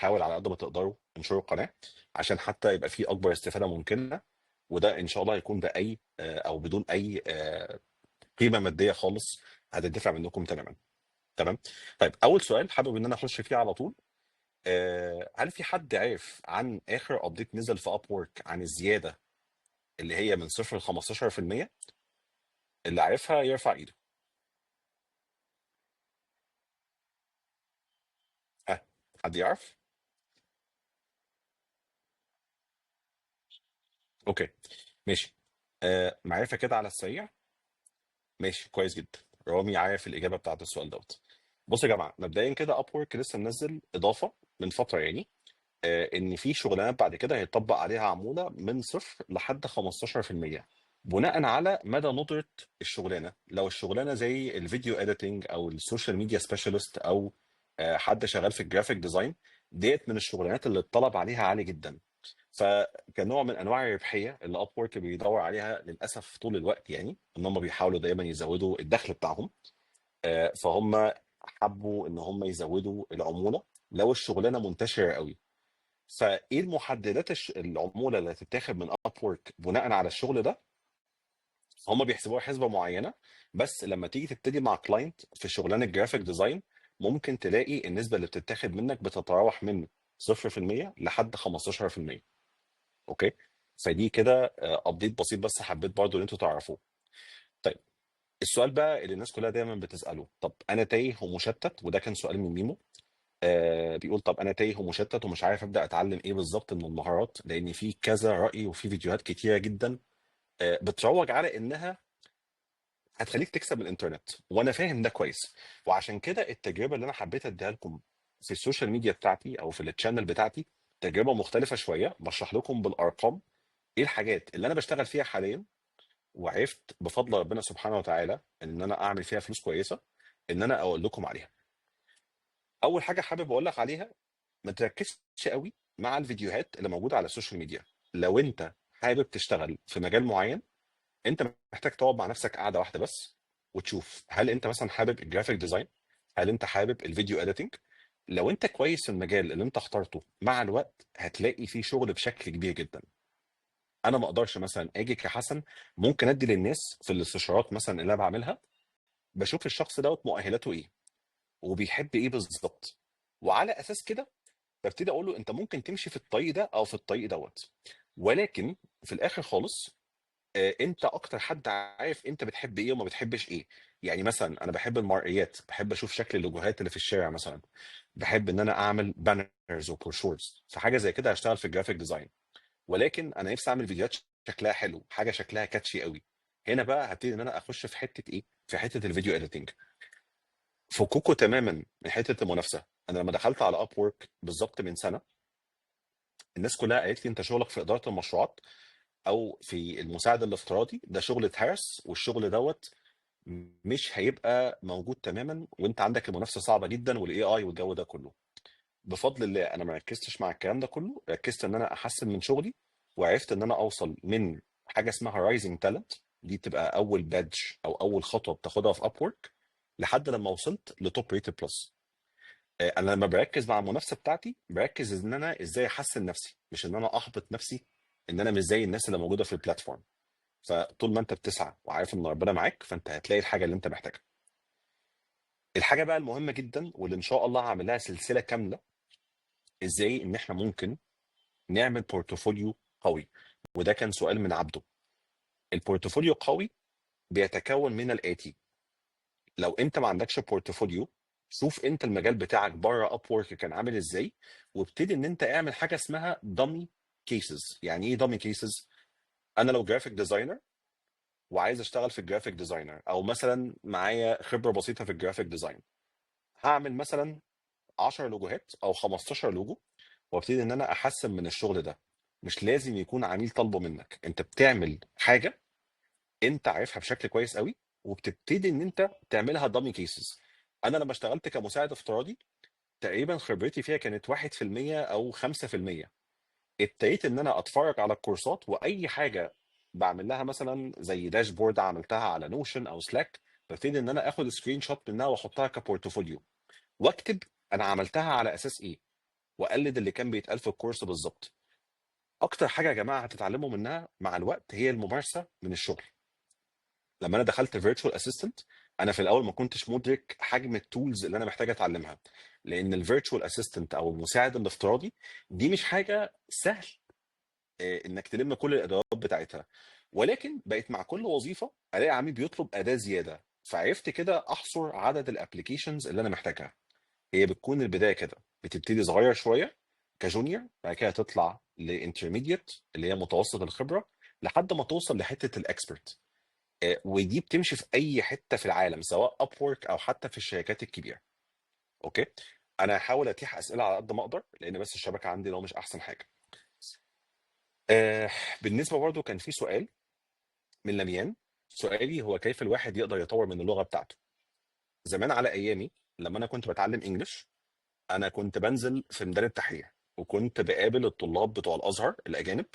حاول على قد ما تقدروا انشروا القناه عشان حتى يبقى في اكبر استفاده ممكنه. وده ان شاء الله هيكون باي او بدون اي قيمه ماديه خالص هتدفع منكم تماما. تمام. طيب اول سؤال حابب ان انا اخش فيه على طول. هل في حد عارف عن اخر ابديت نزل في اب وورك عن الزياده اللي هي من 0 ل 15%؟ اللي عارفها يرفع ايده. ها، حد يعرف؟ اوكي، ماشي. معرفه كده على السريع. ماشي، كويس جدا. رامي عارف الاجابه بتاعت السؤال دوت. بصوا يا جماعه، مبدئيا كده اب وورك لسه منزل اضافه من فتره يعني، ان في شغلانات بعد كده هيطبق عليها عموله من صفر لحد 15% بناء على مدى ندره الشغلانه. لو الشغلانه زي الفيديو اديتنج او السوشيال ميديا سبيشالست او حد شغال في الجرافيك ديزاين، ديت من الشغلانات اللي الطلب عليها عالي جدا. فكنوع من انواع الربحيه اللي اب وورك بيدور عليها للاسف طول الوقت، يعني ان هم بيحاولوا دايما يزودوا الدخل بتاعهم. فهم حبوا ان هم يزودوا العموله لو الشغلانه منتشره قوي. فايه المحددات العموله اللي هتتاخد من اب وورك بناء على الشغل ده؟ هم بيحسبوها حسبه معينه. بس لما تيجي تبتدي مع كلاينت في شغلانه جرافيك ديزاين، ممكن تلاقي النسبه اللي بتتاخد منك بتتراوح من 0% لحد 15%. اوكي. فدي كده ابديت بسيط بس حبيت برضو ان انتوا تعرفوه. طيب، السؤال بقى اللي الناس كلها دايما بتساله، طب انا تايه ومشتت، وده كان سؤال من ميمو. بيقول طب انا تايه ومشتت ومش عارف ابدا اتعلم ايه بالظبط من المهارات، لان في كذا راي وفي فيديوهات كتيره جدا بتروج على انها هتخليك تكسب الانترنت، وانا فاهم ده كويس. وعشان كده التجربه اللي انا حبيت اديها لكم في السوشيال ميديا بتاعتي او في التشانل بتاعتي تجربه مختلفه شويه، بشرح لكم بالارقام ايه الحاجات اللي انا بشتغل فيها حاليا، وعرفت بفضل ربنا سبحانه وتعالى ان انا اعمل فيها فلوس كويسه، ان انا اقول لكم عليها. اول حاجه حابب اقول لك عليها، ما تركزش قوي مع الفيديوهات اللي موجوده على السوشيال ميديا. لو انت حابب تشتغل في مجال معين، انت محتاج تقعد مع نفسك قاعده واحده بس وتشوف هل انت مثلا حابب الجرافيك ديزاين، هل انت حابب الفيديو اديتنج. لو انت كويس في المجال اللي انت اخترته، مع الوقت هتلاقي فيه شغل بشكل كبير جدا. انا ما اقدرش مثلا اجي كحسن ممكن ادي للناس في الاستشارات مثلا اللي انا بعملها، بشوف الشخص دوت مؤهلاته ايه وبيحب ايه بالظبط، وعلى اساس كده ببتدي اقول له انت ممكن تمشي في الطريق ده او في الطريق دوت. ولكن في الاخر خالص، انت اكتر حد عارف انت بتحب ايه وما بتحبش ايه. يعني مثلا انا بحب المرئيات، بحب اشوف شكل اللوجوهات اللي في الشارع مثلا، بحب ان انا اعمل بانرز وبروشورز، فحاجه زي كده هشتغل في الجرافيك ديزاين. ولكن انا نفسي اعمل فيديوهات شكلها حلو، حاجه شكلها كاتشي قوي. هنا بقى هبتدي ان انا اخش في حته ايه، في حته الفيديو اديتنج. فكوكو تماما من حته المنافسه. انا لما دخلت على اب وورك بالظبط من سنه، الناس كلها قالت لي انت شغلك في اداره المشروعات او في المساعد الافتراضي، ده شغل اتهرس، والشغل دوت مش هيبقى موجود تماما، وانت عندك المنافسه صعبه جدا والاي اي والجو ده كله. بفضل الله انا ما ركزتش مع الكلام ده كله، ركزت ان انا احسن من شغلي، وعرفت ان انا اوصل من حاجه اسمها رايزنج تالنت. دي تبقى اول بادج او اول خطوه بتاخدها في اب وورك، لحد لما وصلت لتوب ريتد بلس. انا لما بركز مع المنافسه بتاعتي، بركز ان انا ازاي احسن نفسي، مش ان انا احبط نفسي ان انا مش زي الناس اللي موجوده في البلاتفورم. فطول ما انت بتسعى وعارف ان ربنا معاك، فانت هتلاقي الحاجه اللي انت محتاجها. الحاجه بقى المهمه جدا واللي ان شاء الله هعمل لها سلسله كامله، ازاي ان احنا ممكن نعمل بورتفوليو قوي. وده كان سؤال من عبده. البورتفوليو قوي بيتكون من الآتي: لو انت ما عندكش بورتفوليو، شوف انت المجال بتاعك بره اب وورك كان عامل ازاي، وابتدي ان انت اعمل حاجه اسمها دامي كيسز. يعني ايه دامي كيسز؟ انا لو جرافيك ديزاينر وعايز اشتغل في الجرافيك ديزاينر، او مثلا معايا خبره بسيطه في الجرافيك ديزاين، هعمل مثلا 10 لوجوهات او 15 لوجو، وابتدي ان انا احسن من الشغل ده. مش لازم يكون عميل طالبه منك، انت بتعمل حاجه انت عارفها بشكل كويس قوي، وبتبتدي ان انت تعملها دامي كيسز. انا لما اشتغلت كمساعد افتراضي، تقريبا خبرتي فيها كانت 1% او 5%. ابتديت ان انا اتفرج على الكورسات، واي حاجه بعمل لها مثلا زي داشبورد عملتها على نوشن او سلاك، ببتدي ان انا اخد سكرين شوت منها واحطها كبورتفوليو، واكتب انا عملتها على اساس ايه. واقلد اللي كان بيتقال في الكورس بالظبط. اكتر حاجه يا جماعه هتتعلموا منها مع الوقت هي الممارسه من الشغل. لما انا دخلت فيرتشوال اسيستنت، انا في الاول ما كنتش مدرك حجم التولز اللي انا محتاج اتعلمها، لان الفيرتشوال اسيستنت او المساعد الافتراضي دي مش حاجه سهل انك تلم كل الادوات بتاعتها. ولكن بقت مع كل وظيفه الاقي عميل بيطلب اداه زياده، فعرفت كده احصر عدد الابلكيشنز اللي انا محتاجها. هي بتكون البدايه كده، بتبتدي صغير شويه كجونيور، بعد كده تطلع لانترميديت اللي هي متوسط الخبره، لحد ما توصل لحته الاكسبرت. ودي بتمشي في اي حته في العالم، سواء اب وورك او حتى في الشركات الكبيره. اوكي. انا هحاول اتيح اسئله على قد ما اقدر، لان بس الشبكه عندي لو مش احسن حاجه. آه، بالنسبه برضو كان في سؤال من لميان. سؤالي هو كيف الواحد يقدر يطور من اللغه بتاعته؟ زمان على ايامي لما انا كنت بتعلم انجلش، انا كنت بنزل في ميدان التحرير، وكنت بقابل الطلاب بتوع الازهر الاجانب،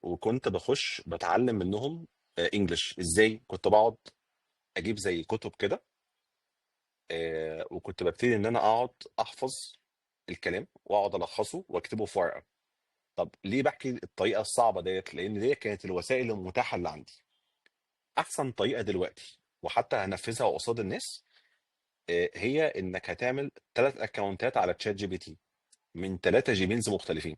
وكنت بخش بتعلم منهم انجلش. ازاي؟ كنت بقعد اجيب زي كتب كده، وكنت ببتدي ان انا اقعد احفظ الكلام واقعد الخصه واكتبه في ورقه. طب ليه بحكي الطريقه الصعبه ديت؟ لان دي كانت الوسائل المتاحه اللي عندي. احسن طريقه دلوقتي وحتى هنفذها قصاد الناس، هي انك هتعمل 3 اكونتات على تشات جي بي تي من 3 جيميلز مختلفين،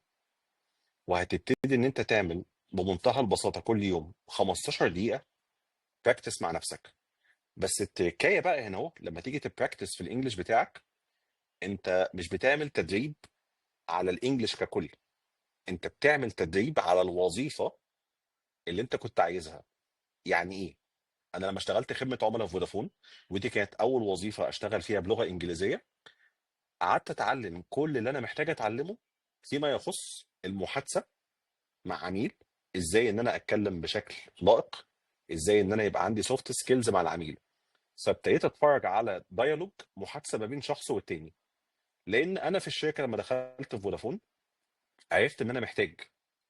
وهتبتدي ان انت تعمل بمنتهى البساطه كل يوم 15 دقيقه براكتس مع نفسك. بس التركايه بقى هنا اهو، لما تيجي تبراكتس في الانجليش بتاعك، انت مش بتعمل تدريب على الانجليش ككل، انت بتعمل تدريب على الوظيفه اللي انت كنت عايزها. يعني ايه؟ انا لما اشتغلت خدمه عملاء في فودافون، ودي كانت اول وظيفه اشتغل فيها بلغه انجليزيه، قعدت اتعلم كل اللي انا محتاج اتعلمه فيما يخص المحادثه مع عميل، ازاي ان انا اتكلم بشكل لائق، ازاي ان انا يبقى عندي سوفت سكيلز مع العميل. فابتديت اتفرج على ديالوج، محادثه ما بين شخص والتاني. لان انا في الشركه لما دخلت في فودافون، عرفت ان انا محتاج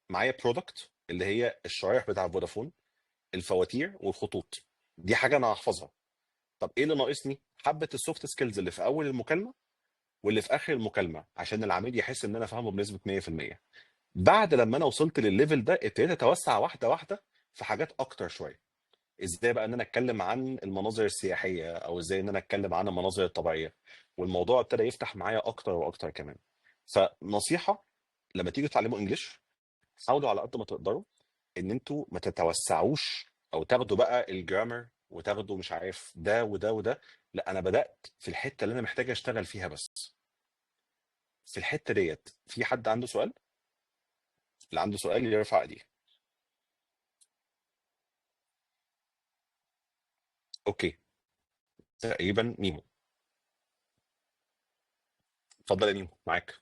معايا برودكت اللي هي الشرايح بتاع فودافون، الفواتير والخطوط. دي حاجه انا هحفظها. طب ايه اللي ناقصني؟ حبه السوفت سكيلز اللي في اول المكالمه واللي في اخر المكالمه، عشان العميل يحس ان انا فاهمه بنسبه 100%. بعد لما انا وصلت للليفل ده، ابتديت اتوسع واحده واحده في حاجات اكتر شويه. ازاي بقى ان انا اتكلم عن المناظر السياحيه، او ازاي ان انا اتكلم عن المناظر الطبيعيه. والموضوع ابتدى يفتح معايا اكتر واكتر كمان. فنصيحه، لما تيجوا تتعلموا انجليش، حاولوا على قد ما تقدروا ان انتوا ما تتوسعوش او تاخدوا بقى الجرامر وتاخدوا مش عارف ده وده وده. لا، انا بدات في الحته اللي انا محتاج اشتغل فيها بس. في الحته ديت في حد عنده سؤال؟ اللي عنده سؤال يرفع ايديه. اوكي. تقريبا ميمو. اتفضل يا ميمو، معاك.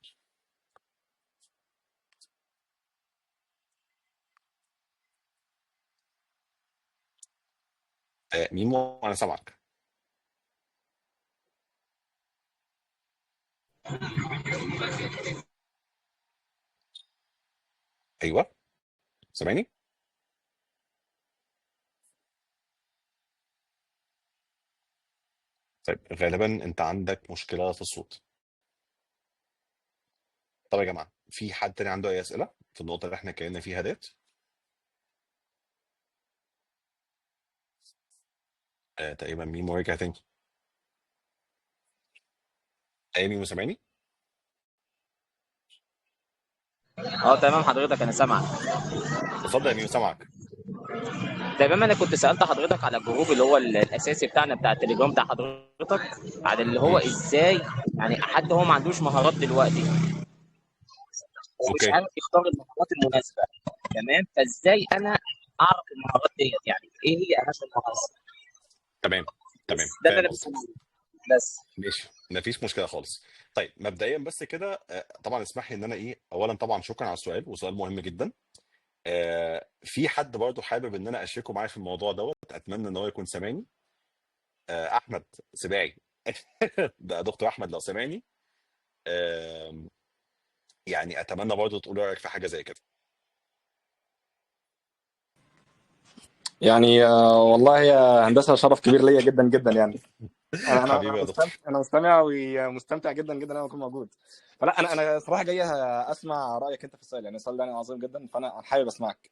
ميمو انا سامعك. ايوه، سامعني. طيب غالبا انت عندك مشكله في الصوت. طب يا جماعه، في حد تاني عنده اي اسئله في النقطه اللي احنا اتكلمنا فيها ديت؟ تقريبا ميمو رجع تاني. اي ميمو، سامعني؟ اه تمام حضرتك انا سامعك. اتفضل يا ميمو، سامعك. تمام انا كنت سالت حضرتك على الجروب اللي هو الاساسي بتاعنا بتاع التليجرام بتاع حضرتك، على اللي هو امم. ازاي يعني حد هو ما عندوش مهارات دلوقتي ومش اوكي. عارف يختار المهارات المناسبه. تمام، فازاي انا اعرف المهارات ديت؟ يعني ايه هي اهم المهارات؟ تمام. بس تمام، ده اللي فاهم انا قصدك. بسأله بس. ماشي، مفيش مشكله خالص. طيب مبدئيا بس كده، طبعا اسمح لي ان انا اولا طبعا شكرا على السؤال، وسؤال مهم جدا. في حد برضو حابب ان انا اشركه معايا في الموضوع دوت، اتمنى ان هو يكون سامعني. احمد سباعي. ده دكتور احمد لو سامعني، آه، يعني اتمنى برضو تقول رايك في حاجه زي كده. يعني والله يا هندسة، شرف كبير ليا جدا جدا يعني. حبيبي يا دكتور. انا مستمع ومستمتع جدا جدا انا اكون موجود. فلا انا صراحه جاي اسمع رايك انت في السؤال، يعني السؤال ده يعني عظيم جدا، فانا حابب اسمعك.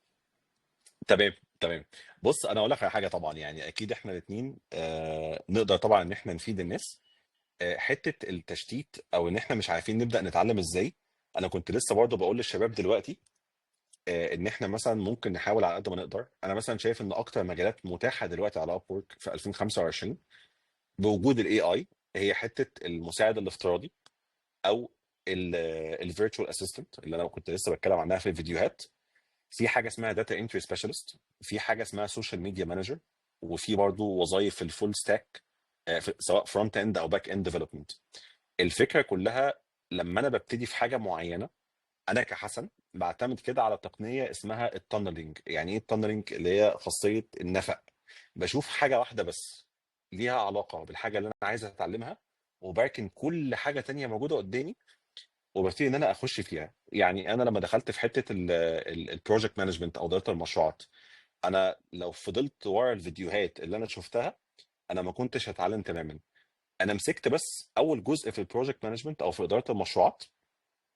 تمام تمام. بص انا اقول لك على حاجه، طبعا يعني اكيد احنا الاثنين نقدر طبعا ان احنا نفيد الناس. حته التشتيت او ان احنا مش عارفين نبدا نتعلم ازاي. انا كنت لسه برضه بقول للشباب دلوقتي ان احنا مثلا ممكن نحاول على قد ما نقدر. انا مثلا شايف ان اكتر مجالات متاحه دلوقتي على ابورك في 2025 بوجود الاي اي هي حته المساعد الافتراضي، او الفيرتشوال اسيستنت اللي انا كنت لسه بتكلم عنها في الفيديوهات. في حاجه اسمها داتا انتري سبيشالست، في حاجه اسمها سوشيال ميديا مانجر، وفي برضه وظائف في الفول ستاك، سواء فرونت اند او باك اند ديفلوبمنت. الفكره كلها لما انا ببتدي في حاجه معينه، انا كحسن بعتمد كده على تقنيه اسمها التانلينج. يعني ايه التانلينج؟ اللي هي خاصيه النفق. بشوف حاجه واحده بس ليها علاقه بالحاجه اللي انا عايز اتعلمها، وبركن كل حاجه تانية موجوده قدامي وببتدي ان انا اخش فيها. يعني انا لما دخلت في حته البروجكت مانجمنت او اداره المشروعات، انا لو فضلت ورا الفيديوهات اللي انا شفتها انا ما كنتش هتعلم تماما. انا مسكت بس اول جزء في البروجكت مانجمنت او في اداره المشروعات،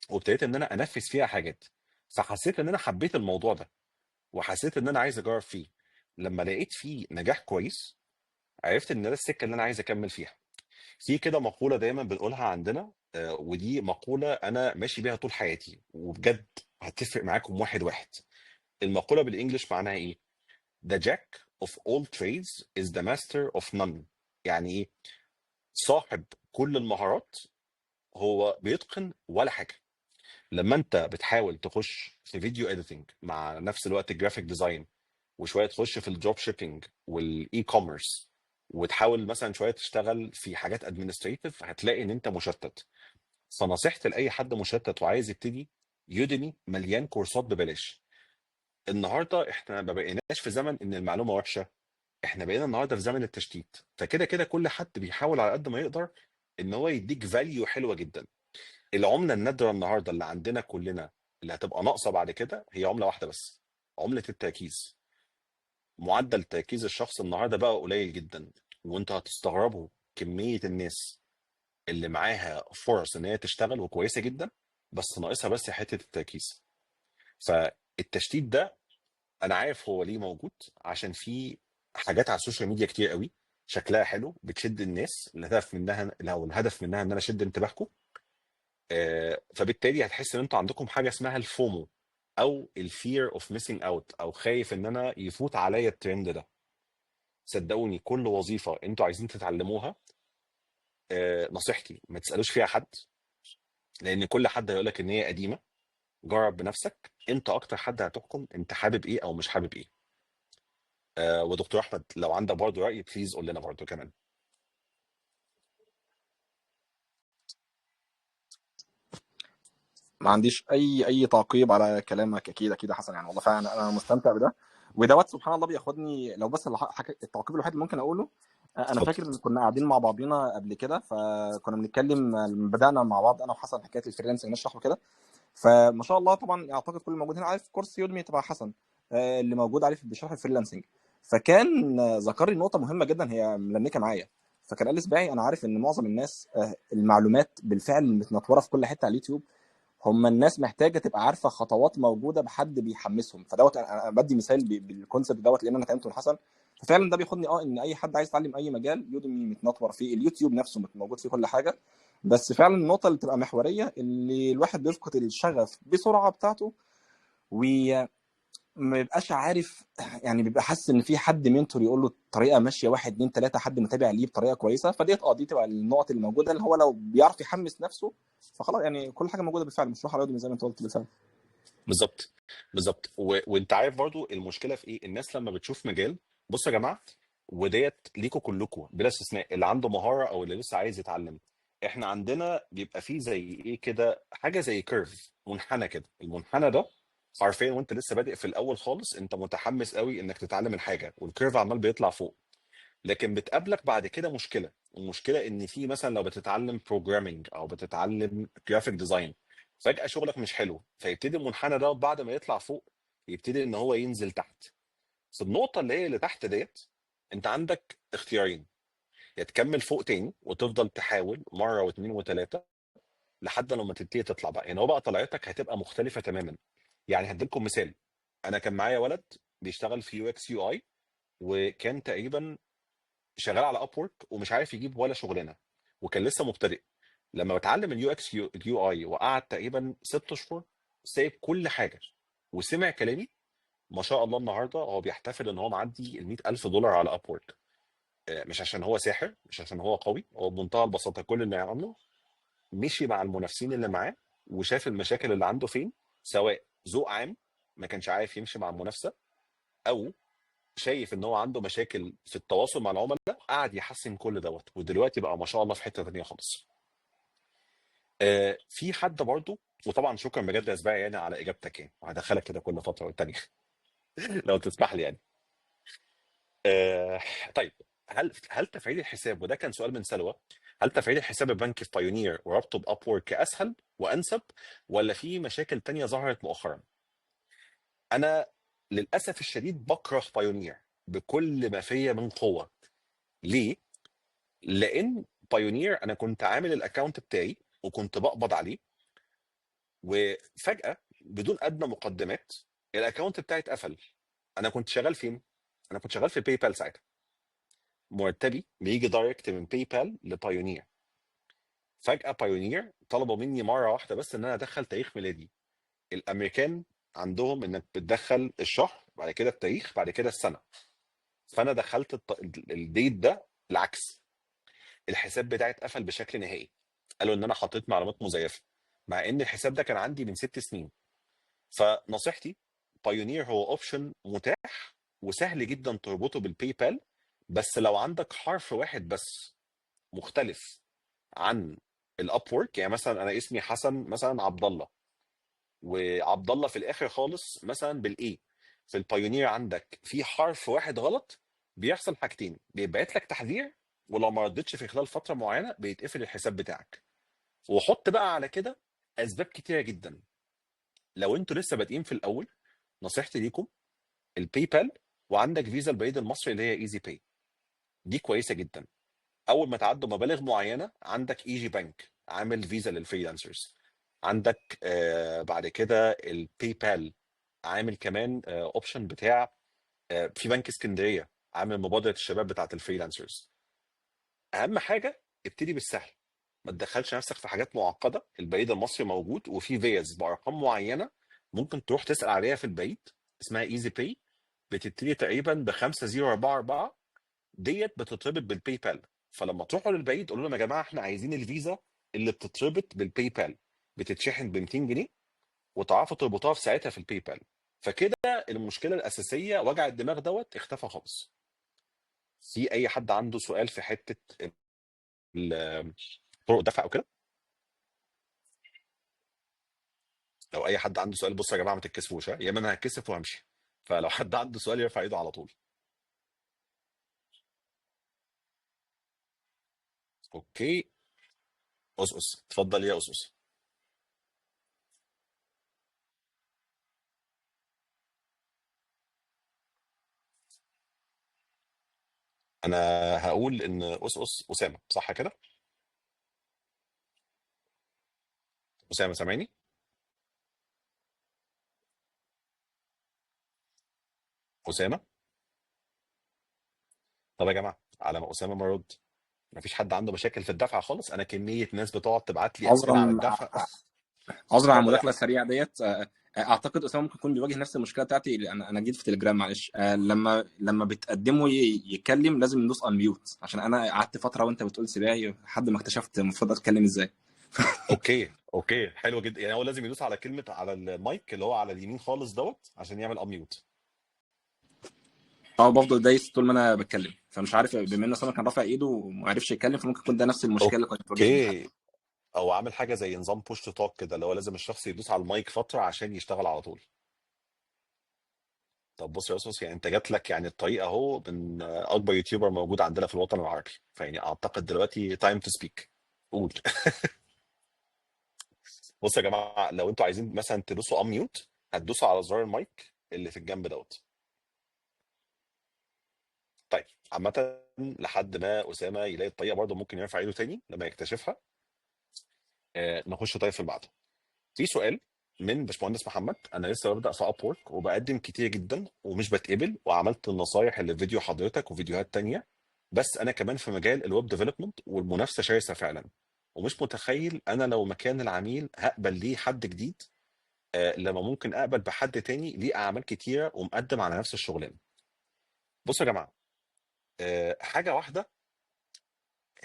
وابتديت ان انا انفذ فيها حاجات. فحسيت ان انا حبيت الموضوع ده، وحسيت ان انا عايز اجرب فيه. لما لقيت فيه نجاح كويس، عرفت ان ده السكه اللي انا عايز اكمل فيها. في كده مقوله دايما بنقولها عندنا، ودي مقوله انا ماشي بيها طول حياتي، وبجد هتفرق معاكم واحد واحد. المقوله بالانجلش معناها ايه؟ The jack of all trades is the master of none. يعني ايه؟ صاحب كل المهارات هو بيتقن ولا حاجه. لما انت بتحاول تخش في فيديو اديتنج مع نفس الوقت الجرافيك ديزاين، وشويه تخش في الدروب شيبينج والاي كوميرس، وتحاول مثلا شويه تشتغل في حاجات ادمنستريتيف، هتلاقي ان انت مشتت. فنصيحتي لاي حد مشتت وعايز يبتدي، يوديمي مليان كورسات ببلاش. النهارده احنا ما بقيناش في زمن ان المعلومه وحشه، احنا بقينا النهارده في زمن التشتيت. فكده كده كل حد بيحاول على قد ما يقدر ان هو يديك فاليو حلوه جدا. العمله النادره النهارده اللي عندنا كلنا، اللي هتبقى ناقصه بعد كده، هي عمله واحده بس: عمله التركيز. معدل تركيز الشخص النهارده بقى قليل جدا، وانت هتستغربوا كميه الناس اللي معاها فرص ان هي تشتغل وكويسه جدا، بس ناقصها بس حته التركيز. فالتشتيت ده انا عارف هو ليه موجود، عشان في حاجات على السوشيال ميديا كتير قوي شكلها حلو بتشد الناس، الهدف منها او الهدف منها ان انا اشد انتباهكم. فبالتالي هتحس ان انتوا عندكم حاجه اسمها الفومو، او الفير اوف ميسنج اوت، او خايف ان انا يفوت عليا الترند ده. صدقوني كل وظيفه انتوا عايزين تتعلموها، نصيحتي ما تسالوش فيها حد، لان كل حد هيقول لك ان هي قديمه. جرب بنفسك، انت اكتر حد هتحكم انت حابب ايه او مش حابب ايه. ودكتور احمد لو عندك برضه راي بليز قول لنا برضه كمان. ما عنديش اي تعقيب على كلامك، اكيد اكيد يا حسن، يعني والله فعلا انا مستمتع بده. ودوت سبحان الله بياخدني، لو بس التعقيب الوحيد اللي ممكن اقوله، انا اتفضل. فاكر ان كنا قاعدين مع بعضينا قبل كده، فكنا بنتكلم لما بدانا مع بعض انا وحسن حكايه الفريلانسنج نشرح وكده. فما شاء الله طبعا اعتقد كل الموجود هنا عارف كورس يودمي تبع حسن، اللي موجود عليه بيشرح الفريلانسنج. فكان ذكر لي نقطه مهمه جدا هي ملنكه معايا. فكان قال لي سباعي انا عارف ان معظم الناس المعلومات بالفعل متنطوره في كل حته على اليوتيوب، هم الناس محتاجه تبقى عارفه خطوات موجوده بحد بيحمسهم. فدوت انا بدي مثال بالكونسيبت دوت لان انا اتعلمته من حسن. ففعلا ده بياخدني ان اي حد عايز يتعلم اي مجال يودمي متنطور فيه، اليوتيوب نفسه موجود فيه كل حاجه. بس فعلا النقطه اللي تبقى محوريه اللي الواحد بيفقد الشغف بسرعه بتاعته، وما بيبقاش عارف، يعني بيبقى حاسس ان في حد منتور يقول له الطريقه ماشيه واحد اتنين تلاته، حد متابع ليه بطريقه كويسه. فديت دي تبقى النقط اللي موجوده، اللي هو لو بيعرف يحمس نفسه فخلاص، يعني كل حاجه موجوده بالفعل، مش روح على يودمي زي ما انت قلت بالفعل. بالظبط بالظبط. وانت عارف برضو المشكله في ايه؟ الناس لما بتشوف مجال، بصوا يا جماعه، وديت ليكوا كلكوا بلا استثناء، اللي عنده مهاره او اللي لسه عايز يتعلم، احنا عندنا بيبقى فيه زي ايه كده، حاجه زي كيرف، منحنى كده. المنحنى ده حرفيا وانت لسه بادئ في الاول خالص انت متحمس قوي انك تتعلم الحاجه، والكيرف عمال بيطلع فوق. لكن بتقابلك بعد كده مشكله. المشكله ان في مثلا لو بتتعلم بروجرامنج او بتتعلم جرافيك ديزاين، فجاه شغلك مش حلو، فيبتدي المنحنى ده بعد ما يطلع فوق يبتدي ان هو ينزل تحت. في النقطه اللي هي اللي تحت ديت، انت عندك اختيارين: يا تكمل فوق تاني وتفضل تحاول مره واثنين وثلاثه لحد لما تبتدي تطلع بقى. يعني هو بقى طلعتك هتبقى مختلفه تماما. يعني هديلكم مثال، انا كان معايا ولد بيشتغل في يو اكس يو اي، وكان تقريبا شغال على اب وورك ومش عارف يجيب ولا شغلانه، وكان لسه مبتدئ. لما بتعلم اليو اكس يو اي وقعد تقريبا 6 اشهر سايب كل حاجه وسمع كلامي، ما شاء الله النهارده هو بيحتفل ان هو معدي ال $100,000 على اب وورك. مش عشان هو ساحر، مش عشان هو قوي، هو بمنتهى البساطه كل اللي عمله مشي مع المنافسين اللي معاه وشاف المشاكل اللي عنده فين، سواء ذوق عام ما كانش عارف يمشي مع المنافسه، او شايف ان هو عنده مشاكل في التواصل مع العملاء، قعد يحسن كل دوت ودلوقتي بقى ما شاء الله في حته ثانيه خالص. في حد برضو، وطبعا شكرا بجد يا سباع يعني على اجابتك، يعني وهدخلك كده كل فتره والتانيه لو تسمح لي يعني. آه، طيب، هل تفعيل الحساب، وده كان سؤال من سلوى، هل تفعيل الحساب البنكي في بايونير وربطه باب وورك اسهل وانسب، ولا في مشاكل تانية ظهرت مؤخرا؟ انا للاسف الشديد بكره بايونير بكل ما فيا من قوه. ليه؟ لان بايونير انا كنت عامل الاكونت بتاعي وكنت بقبض عليه، وفجاه بدون ادنى مقدمات الاكونت بتاعي اتقفل. انا كنت شغال فين؟ انا كنت شغال في باي بال ساعتها، مرتبي بيجي دايركت من باي بال لبايونير. فجاه بايونير طلبوا مني مره واحده بس ان انا ادخل تاريخ ميلادي. الامريكان عندهم انك بتدخل الشهر، بعد كده التاريخ، بعد كده السنه. فانا دخلت الديت ده العكس. الحساب بتاعي اتقفل بشكل نهائي، قالوا ان انا حطيت معلومات مزيفه، مع ان الحساب ده كان عندي من 6 سنين. فنصيحتي، بايونير هو اوبشن متاح وسهل جدا تربطه بالباي بال، بس لو عندك حرف واحد بس مختلف عن الاب وورك، يعني مثلا انا اسمي حسن مثلا عبد الله، وعبد الله في الاخر خالص مثلا بالاي، في البايونير عندك في حرف واحد غلط، بيحصل حاجتين: بيبعت لك تحذير، ولو ما ردتش في خلال فتره معينه بيتقفل الحساب بتاعك. وحط بقى على كده اسباب كتيره جدا. لو انتوا لسه بادئين في الاول، نصيحتي ليكم الباي بال، وعندك فيزا البريد المصري اللي هي ايزي باي، دي كويسه جدا. اول ما تعدوا مبالغ معينه عندك اي جي بانك عامل فيزا للفريلانسرز، عندك بعد كده الباي بال عامل كمان اوبشن بتاع في بنك اسكندريه عامل مبادره الشباب بتاعت الفريلانسرز. اهم حاجه ابتدي بالسهل، ما تدخلش نفسك في حاجات معقده. البريد المصري موجود وفي فيز بارقام معينه ممكن تروح تسال عليها في البريد، اسمها ايزي باي، بتبتدي تقريبا ب 5044، ديت بتتربط بالباي بال. فلما تروحوا للبريد قولوا لهم يا جماعه احنا عايزين الفيزا اللي بتتربط بالباي بال، بتتشحن ب 200 جنيه، وتعرفوا تربطوها في ساعتها في الباي بال. فكده المشكله الاساسيه وجع الدماغ دوت اختفى خالص. في اي حد عنده سؤال في حته طرق دفع او كده؟ لو اي حد عنده سؤال، بصوا يا جماعه ما تتكسفوش، ها؟ يا اما انا هتكسف وهمشي. فلو حد عنده سؤال يرفع ايده على طول. اوكي، اسس اتفضل يا اسس. انا هقول ان اسامه، صح كده؟ اسامه سامعني؟ اسامه؟ طب يا جماعه على ما اسامه ما يرد، مفيش حد عنده مشاكل في الدفع خالص؟ انا كميه ناس بتقعد تبعت لي اسئله على عذرا الدفع. عذرا على اتفضل يا المداخله احمد. السريعه ديت. اعتقد اسامه ممكن يكون بيواجه نفس المشكله بتاعتي. انا جيت في تليجرام، معلش. لما بتقدمه يتكلم لازم ندوس ان ميوت، عشان انا قعدت فتره وانت بتقول سباعي لحد ما اكتشفت المفروض اتكلم ازاي. اوكي حلو جدا. يعني هو لازم يدوس على كلمه على المايك اللي هو على اليمين خالص دوت عشان يعمل اميوت. اه، بفضل دايس طول ما انا بتكلم، فمش عارف بما ان اسامه كان رافع ايده وما عرفش يتكلم، فممكن يكون ده نفس المشكله اللي كانت بتواجهني حتى. اوكي، او عامل حاجه زي نظام بوش تو توك كده، اللي هو لازم الشخص يدوس على المايك فتره عشان يشتغل على طول. طب بص يا اسس، يعني انت جات لك يعني الطريقه اهو من اكبر يوتيوبر موجود عندنا في الوطن العربي، فيعني اعتقد دلوقتي تايم تو سبيك. قول. بص يا جماعه، لو انتوا عايزين مثلا تدوسوا اميوت، هتدوسوا على زرار المايك اللي في الجنب دوت. طيب عامه لحد ما اسامه يلاقي الطريقه برضه ممكن يرفع ايده تاني لما يكتشفها. نخش طيب في اللي بعده. في سؤال من باشمهندس محمد: انا لسه ببدا في اب وورك وبقدم كتير جدا ومش بتقبل، وعملت النصايح اللي في فيديو حضرتك وفيديوهات تانية، بس انا كمان في مجال الويب ديفلوبمنت والمنافسه شرسه فعلا، ومش متخيل انا لو مكان العميل هقبل ليه حد جديد لما ممكن اقبل بحد تاني ليه اعمال كتيره ومقدم على نفس الشغلانه. بصوا يا جماعه، حاجه واحده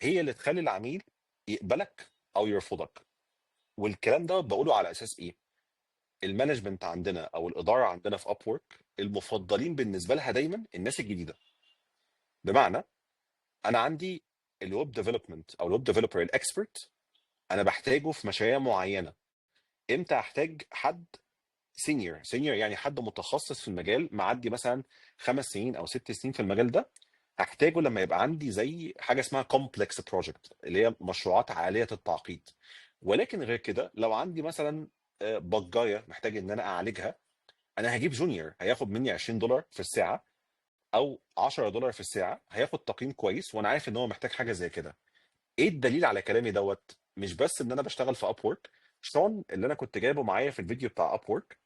هي اللي تخلي العميل يقبلك او يرفضك، والكلام ده بقوله على اساس ايه؟ المانجمنت عندنا او الاداره عندنا في اب وورك المفضلين بالنسبه لها دايما الناس الجديده. بمعنى، انا عندي الويب ديفلوبمنت او الويب ديفلوبر الاكسبرت، انا بحتاجه في مشاريع معينه. امتى احتاج حد سينيور يعني حد متخصص في المجال معدي مثلا 5 سنين او 6 سنين في المجال ده؟ هحتاجه لما يبقى عندي زي حاجه اسمها كومبلكس بروجكت اللي هي مشروعات عاليه التعقيد. ولكن غير كده لو عندي مثلا بجايه محتاج ان انا اعالجها، انا هجيب جونيور هياخد مني $20 في الساعه او $10 في الساعه، هياخد تقييم كويس وانا عارف ان هو محتاج حاجه زي كده. ايه الدليل على كلامي دوت؟ مش بس ان انا بشتغل في اب وورك، شون اللي انا كنت جايبه معايا في الفيديو بتاع اب وورك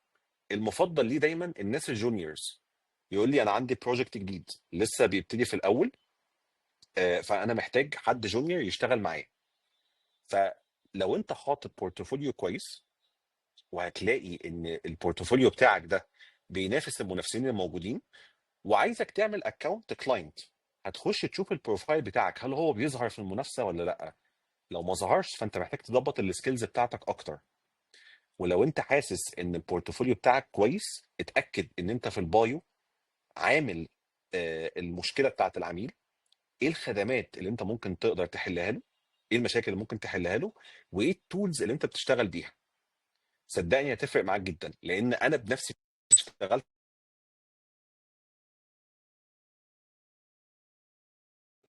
المفضل ليه دايما الناس الجونيورز. يقول لي انا عندي بروجكت جديد لسه بيبتدي في الاول، فانا محتاج حد جونيور يشتغل معايا. فلو انت حاطط بورتفوليو كويس وهتلاقي ان البورتفوليو بتاعك ده بينافس المنافسين الموجودين، وعايزك تعمل اكونت كلاينت، هتخش تشوف البروفايل بتاعك هل هو بيظهر في المنافسه ولا لا. لو ما ظهرش فانت محتاج تظبط السكيلز بتاعتك اكتر. ولو انت حاسس ان البورتفوليو بتاعك كويس، اتاكد ان انت في البايو عامل المشكله بتاعت العميل، ايه الخدمات اللي انت ممكن تقدر تحلها له، ايه المشاكل اللي ممكن تحلها له، وايه التولز اللي انت بتشتغل بيها. صدقني هتفرق معاك جدا، لان انا بنفسي اشتغلت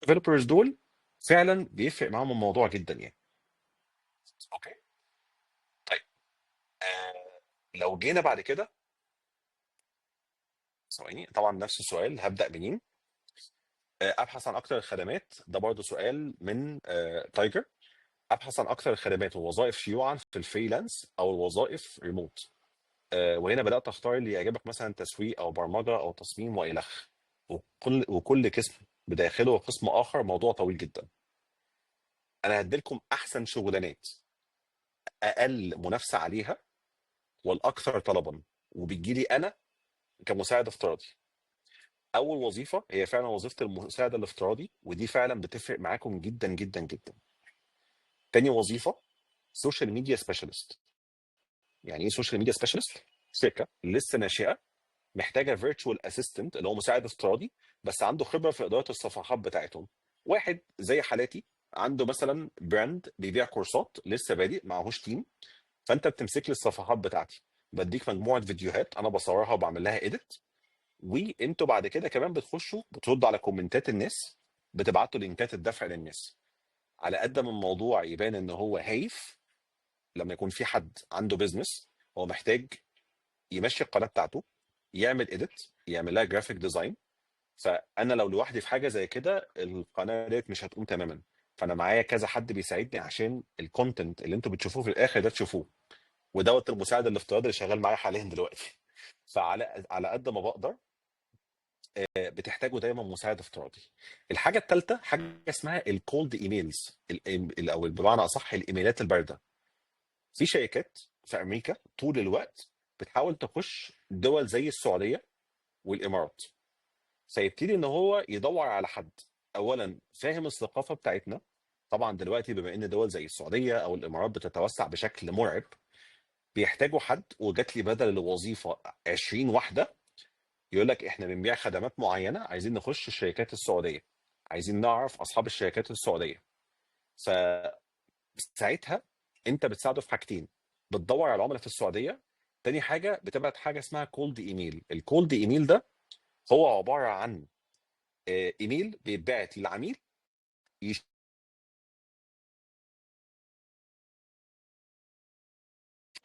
ديفلوبرز دول فعلا بيفرق معاهم الموضوع جدا يعني. اوكي. طيب، لو جينا بعد كده، ثواني، طبعا نفس السؤال هبدا منين؟ ابحث عن اكتر الخدمات، ده برضو سؤال من تايجر. ابحث عن اكتر الخدمات والوظائف شيوعا في الفريلانس او الوظائف ريموت. وهنا بدات اختار اللي يعجبك، مثلا تسويق او برمجه او تصميم والخ. وكل قسم بداخله قسم اخر، موضوع طويل جدا. انا هديلكم احسن شغلانات، اقل منافسه عليها والاكثر طلبا، وبتجيلي انا كمساعد افتراضي. اول وظيفه هي فعلا وظيفه المساعد الافتراضي، ودي فعلا بتفرق معاكم جدا جدا جدا. تاني وظيفه سوشيال ميديا سبيشالست. يعني ايه سوشيال ميديا سبيشالست؟ شركه لسه ناشئه محتاجه فيرتشوال اسيستنت اللي هو مساعد افتراضي، بس عنده خبره في اداره الصفحات بتاعتهم. واحد زي حالاتي عنده مثلا براند بيبيع كورسات لسه بادئ معهوش تيم، فانت بتمسك لي الصفحات بتاعتي، بديك مجموعه فيديوهات انا بصورها وبعمل لها اديت، وانتوا بعد كده كمان بتخشوا بتردوا على كومنتات الناس، بتبعتوا لينكات الدفع للناس. على قد ما الموضوع يبان ان هو هايف، لما يكون في حد عنده بيزنس هو محتاج يمشي القناه بتاعته، يعمل اديت، يعمل لها جرافيك ديزاين. فانا لو لوحدي في حاجه زي كده القناه ديت مش هتقوم تماما. فانا معايا كذا حد بيساعدني عشان الكونتنت اللي انتوا بتشوفوه في الاخر ده تشوفوه. ودوت المساعد الافتراضي اللي شغال معايا حاليا دلوقتي. فعلى قد ما بقدر بتحتاجوا دايما مساعد افتراضي. الحاجه الثالثه حاجه اسمها الكولد ايميلز، او بمعنى اصح الايميلات البارده. في شركات في امريكا طول الوقت بتحاول تخش دول زي السعوديه والامارات، فيبتدي ان هو يدور على حد اولا فاهم الثقافه بتاعتنا. طبعا دلوقتي بما ان دول زي السعوديه او الامارات بتتوسع بشكل مرعب، بيحتاجوا حد. وجات لي بدل الوظيفه 20 واحده يقول لك احنا بنبيع خدمات معينه، عايزين نخش الشركات السعوديه، عايزين نعرف اصحاب الشركات السعوديه. فساعتها انت بتساعده في حاجتين: بتدور على العملاء في السعوديه، تاني حاجه بتبعت حاجه اسمها كولد ايميل. الكولد ايميل ده هو عباره عن ايميل بيتبعت للعميل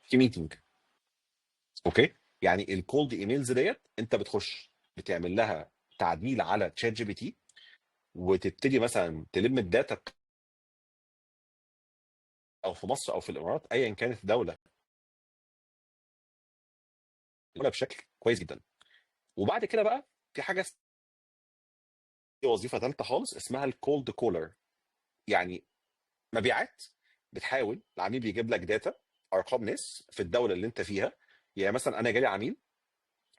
في ميتنج. اوكي. يعني الكولد ايميلز ديت انت بتخش بتعمل لها تعديل على تشات جي بي تي، وتبتدي مثلا تلم الداتا، او في مصر او في الامارات ايا كانت الدوله، بشكل كويس جدا. وبعد كده بقى في حاجه، وظيفه ثالثه خالص اسمها الكولد كولر. يعني مبيعات، بتحاول العميل بيجيب لك داتا، ارقام ناس في الدوله اللي انت فيها. يعني مثلا انا جالي عميل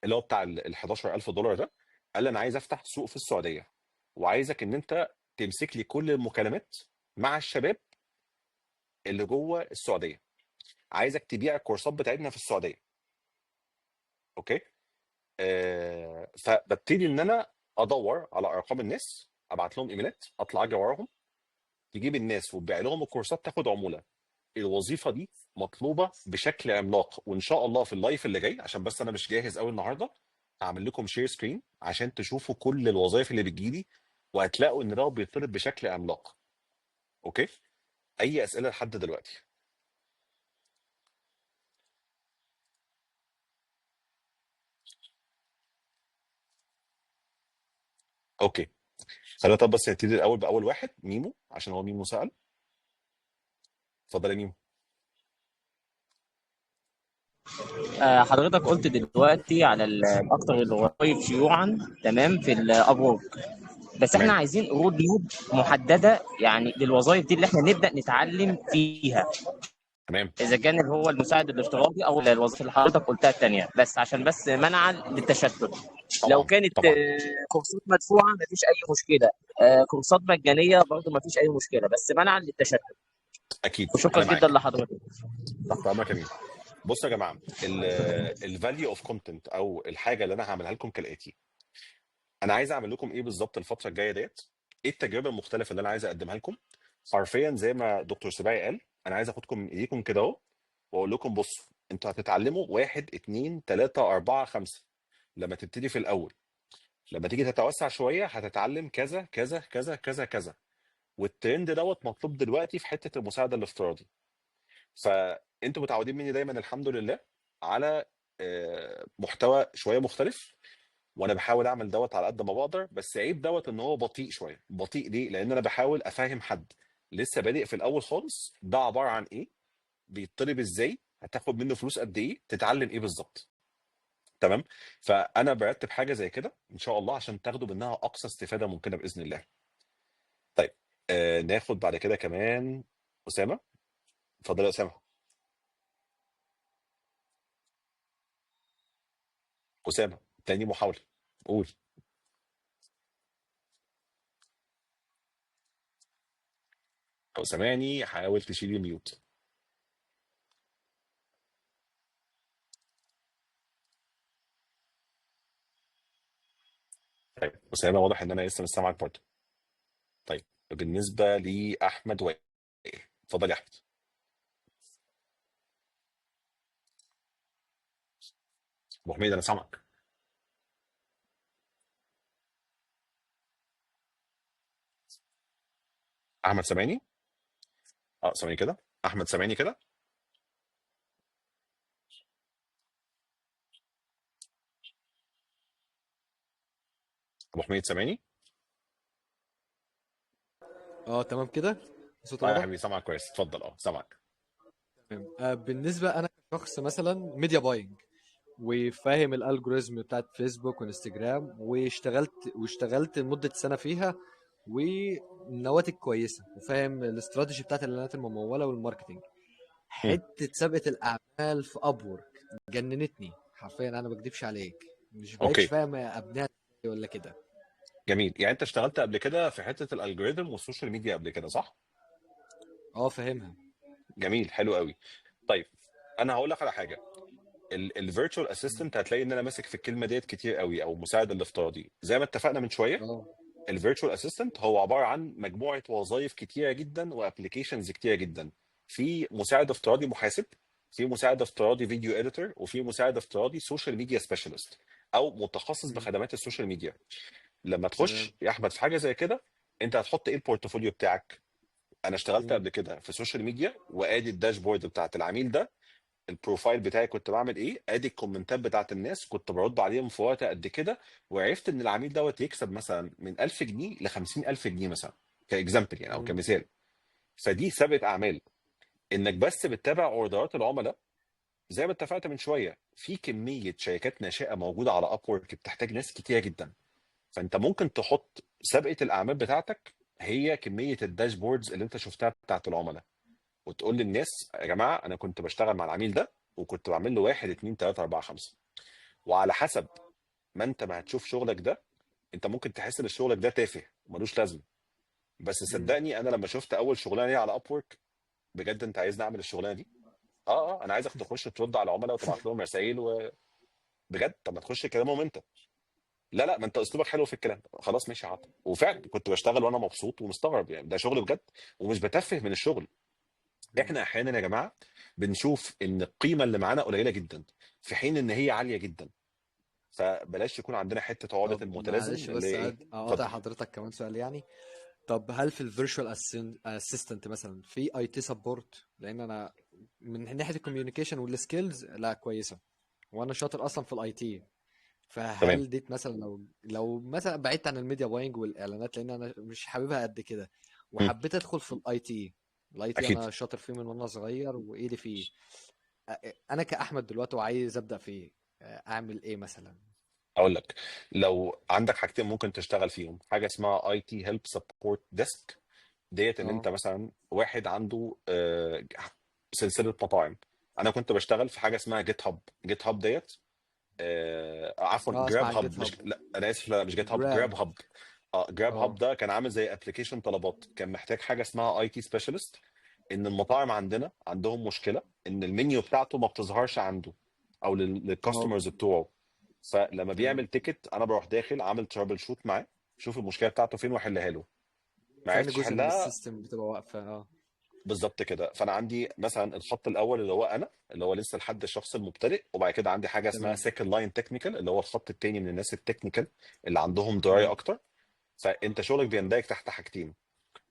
اللي هو بتاع ال 11000 دولار ده، قال لي انا عايز افتح سوق في السعوديه، وعايزك ان انت تمسك لي كل المكالمات مع الشباب اللي جوه السعوديه، عايزك تبيع الكورسات بتاعتنا في السعوديه. اوكي. فببتدي ان انا ادور على ارقام الناس، ابعت لهم ايميلات، اطلع اجري وراهم، تجيب الناس وتبيع لهم الكورسات، تاخد عموله. الوظيفه دي مطلوبه بشكل عملاق، وان شاء الله في اللايف اللي جاي، عشان بس انا مش جاهز قوي النهارده، هعمل لكم شير سكرين عشان تشوفوا كل الوظائف اللي بتجيلي، وهتلاقوا ان ده بيطلب بشكل عملاق. اوكي. اي اسئله لحد دلوقتي؟ اوكي. خلينا طب بس نبتدي الاول باول واحد، ميمو، عشان هو ميمو سأل. اتفضل يا ميمو. حضرتك قلت دلوقتي على اكتر الوظائف شيوعا تمام في الابورك، بس احنا تمام. عايزين رود ماب محدده يعني للوظائف دي اللي احنا نبدا نتعلم فيها، تمام. اذا كان اللي هو المساعد الافتراضي او الوظيفه اللي حضرتك قلتها الثانيه، بس عشان بس منعا للتشتت. لو طبعا كانت طبعا. كورسات مدفوعه مفيش اي مشكله، كورسات مجانيه برضه مفيش اي مشكله، بس منعا للتشتت. اكيد وشكرا انا جدا معاك. لحضرتك. تحت امرك يا ميمو. بصوا يا جماعه، الفاليو اوف كونتنت او الحاجه اللي انا هعملها لكم كالاتي. انا عايز اعمل لكم ايه بالظبط الفتره الجايه ديت؟ ايه التجربه المختلفه اللي انا عايز اقدمها لكم؟ حرفيا زي ما دكتور سباعي قال، انا عايز اخدكم من ايديكم كده اهو، واقول لكم بصوا، انتوا هتتعلموا واحد اتنين تلاته اربعه خمسه. لما تبتدي في الاول، لما تيجي تتوسع شويه هتتعلم كذا كذا كذا كذا كذا. والترند مطلوب دلوقتي في حته المساعده الافتراضي. فانتوا متعودين مني دايما الحمد لله على محتوى شويه مختلف، وانا بحاول اعمل على قد ما بقدر. بس عيب ان هو بطيء شويه. بطيء ليه؟ لان انا بحاول افهم حد لسه بادئ في الاول خالص ده عباره عن ايه، بيطلب ازاي، هتاخد منه فلوس قد ايه، تتعلم ايه بالظبط. تمام. فانا برتب حاجه زي كده ان شاء الله عشان تاخدوا منها اقصى استفاده ممكنه باذن الله. طيب. ناخد بعد كده كمان اسامه. اتفضل يا اسامه. اسامه، تاني محاوله، قول. لو سامعني حاول تشيل ميوت. طيب اسامه، واضح ان انا لسه مش سامعك برضه. طيب. بالنسبه لاحمد وائل، اتفضل يا احمد. ابو حميد انا سامعك. احمد سامعني؟ اه سامعني كده. احمد سامعني كده. ابو حميد سامعني؟ اه تمام كده. صوت اه يا واضح. حبيبي سامعك كويس، اتفضل، سامعك. تمام. بالنسبه انا كشخص مثلا ميديا باينج، وفاهم الالجوريزم بتاعت فيسبوك وانستجرام، واشتغلت لمده سنه فيها، ونواتج كويسه، وفاهم الاستراتيجي بتاعت الاعلانات المموله والماركتينج. مم. حته سابقه الاعمال في ابورك جننتني حرفيا، انا ما بكدبش عليك، مش بقتش اوكي. فاهم ابنها إزاي ولا كده. جميل. يعني انت اشتغلت قبل كده في حته الالجوريثم والسوشيال ميديا قبل كده، صح؟ اه فاهمها. جميل، حلو قوي. طيب. انا هقول لك على حاجه. الفيرتشوال اسيستنت هتلاقي ان انا ماسك في الكلمه ديت كتير قوي، او المساعد الافتراضي زي ما اتفقنا من شويه. اه. الفيرتشوال اسيستنت هو عباره عن مجموعه وظائف كتيره جدا وابلكيشنز كتيره جدا. في مساعد افتراضي محاسب، في مساعد افتراضي فيديو اديتور، وفي مساعد افتراضي سوشيال ميديا سبيشالست، او متخصص مم. بخدمات السوشيال ميديا. لما تمام. تخش يا احمد في حاجه زي كده، انت هتحط ايه البورتفوليو بتاعك؟ انا اشتغلت مم. قبل كده في السوشيال ميديا، وادي الداشبورد بتاعت العميل ده. البروفايل بتاعي كنت بعمل ايه، ادي الكومنتات بتاعت الناس كنت برد عليهم في وقت قد كده، وعرفت ان العميل دوت يكسب مثلا من 1000 جنيه ل 50000 جنيه مثلا، كاكزامبل يعني او مم. كمثال. فدي سابقه اعمال. انك بس بتتابع اوردرات العملاء، زي ما اتفقت من شويه، في كميه شركات ناشئه موجوده على اب وورك بتحتاج ناس كتيره جدا. فانت ممكن تحط سابقه الاعمال بتاعتك هي كميه الداشبوردز اللي انت شفتها بتاعت العملاء، وتقول للناس يا جماعه انا كنت بشتغل مع العميل ده وكنت بعمل له واحد اتنين تلاته اربعه خمسه. وعلى حسب ما هتشوف شغلك ده، انت ممكن تحس ان شغلك ده تافه وملوش لازمه. بس مم. صدقني انا لما شفت اول شغلانه لي على اب وورك، بجد انت عايزني اعمل الشغلانه دي؟ انا عايزك تخش ترد على العملاء وتبعت لهم رسائل، وبجد طب ما تخش كلامهم انت. لا لا، ما انت اسلوبك حلو في الكلام، خلاص ماشي عاطل. وفعلا كنت بشتغل وانا مبسوط ومستغرب، يعني ده شغل بجد ومش بتفه من الشغل. مم. احنا احيانا يا جماعه بنشوف ان القيمه اللي معانا قليله جدا، في حين ان هي عاليه جدا. فبلاش يكون عندنا حته عقده طب المتلازم معلش اللي هي بس ايه. اقاطع اتفضل. حضرتك كمان سؤال يعني. طب هل في الفيرتشوال اسيستنت مثلا في اي تي سبورت؟ لان انا من ناحيه الكوميونيكيشن والسكيلز لا كويسه، وانا شاطر اصلا في الاي تي. تمام. فهل ديت مثلا لو مثلا بعدت عن الميديا باينج والاعلانات لان انا مش حاببها قد كده، مم. وحبيت ادخل في الاي تي، الاي تي اكيد. انا شاطر فيه من وانا صغير وايدي فيه، انا كاحمد دلوقتي وعايز ابدا فيه، اعمل ايه مثلا؟ اقول لك، لو عندك حاجتين ممكن تشتغل فيهم، حاجه اسمها اي تي هيلب سبورت ديسك. ديت ان انت اه مثلا واحد عنده سلسله مطاعم. انا كنت بشتغل في حاجه اسمها جيت هاب. جيت هاب ديت عفوا اه اسمع جراب عن جيت هاب، مش، هاب. لا انا اسف، لا مش جيت هاب، جراب جراب. هاب. جراب هاب اه ده كان عامل زي ابلكيشن طلبات، كان محتاج حاجه اسمها اي تي سبيشالست. ان المطاعم عندنا عندهم مشكله ان المنيو بتاعته ما بتظهرش عنده او اه للكاستمرز بتوعه. فلما تمام. بيعمل تيكت انا بروح داخل عامل ترابل شوت معاه، شوف المشكله بتاعته فين واحلها له. ما فان عرفتش جزء من احلها، السيستم بتبقى واقفه اه. بالظبط كده. فانا عندي مثلا الخط الاول اللي هو انا، اللي هو لسه لحد الشخص المبتدئ، وبعد كده عندي حاجه اسمها تمام. سيكند لاين تكنيكال اللي هو الخط التاني من الناس التكنيكال اللي عندهم درايه اه اكتر. فانت شغلك بيندرج تحت حاجتين: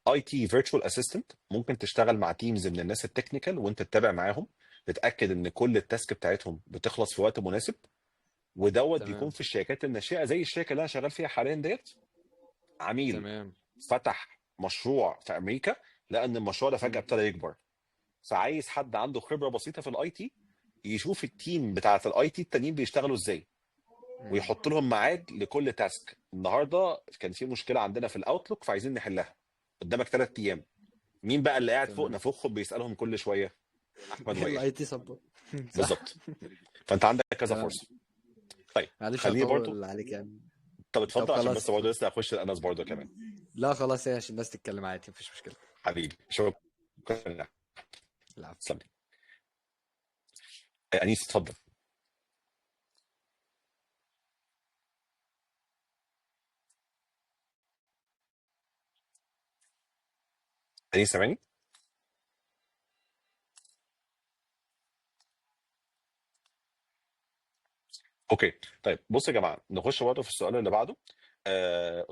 اي تي فيرتشوال اسيستنت، ممكن تشتغل مع تيمز من الناس التكنيكال وانت تتابع معاهم، تتاكد ان كل التاسك بتاعتهم بتخلص في وقت مناسب. ودوت بيكون تمام. في الشركات الناشئه زي الشركه اللي انا شغال فيها حاليا ديت. عميل تمام. فتح مشروع في امريكا، لان المشروع ده فجاه مم. ابتدى يكبر، فعايز حد عنده خبره بسيطه في الاي تي يشوف التيم بتاعت الاي تي التانيين بيشتغلوا ازاي، مم. ويحط لهم ميعاد لكل تاسك. النهارده كان في مشكله عندنا في الاوتلوك فعايزين نحلها، قدامك 3 ايام. مين بقى اللي قاعد فوق تمام. نافوخهم بيسالهم كل شويه؟ احمد وائل. الاي تي سبورت. صح. بالظبط. فانت عندك كذا تمام. فرصه. طيب معلش خليني برضو، هطول عليك يعني. طب طب اتفضل عشان خلاص بس برضو لسه هخش الانس برضو كمان. لا خلاص هي عشان الناس تتكلم عادي مفيش مشكله. حبيبي شكرا. العفو. تسلم لي. انيس اتفضل. انيس سامعني؟ اوكي. طيب بص يا جماعه، نخش برضه في السؤال اللي بعده.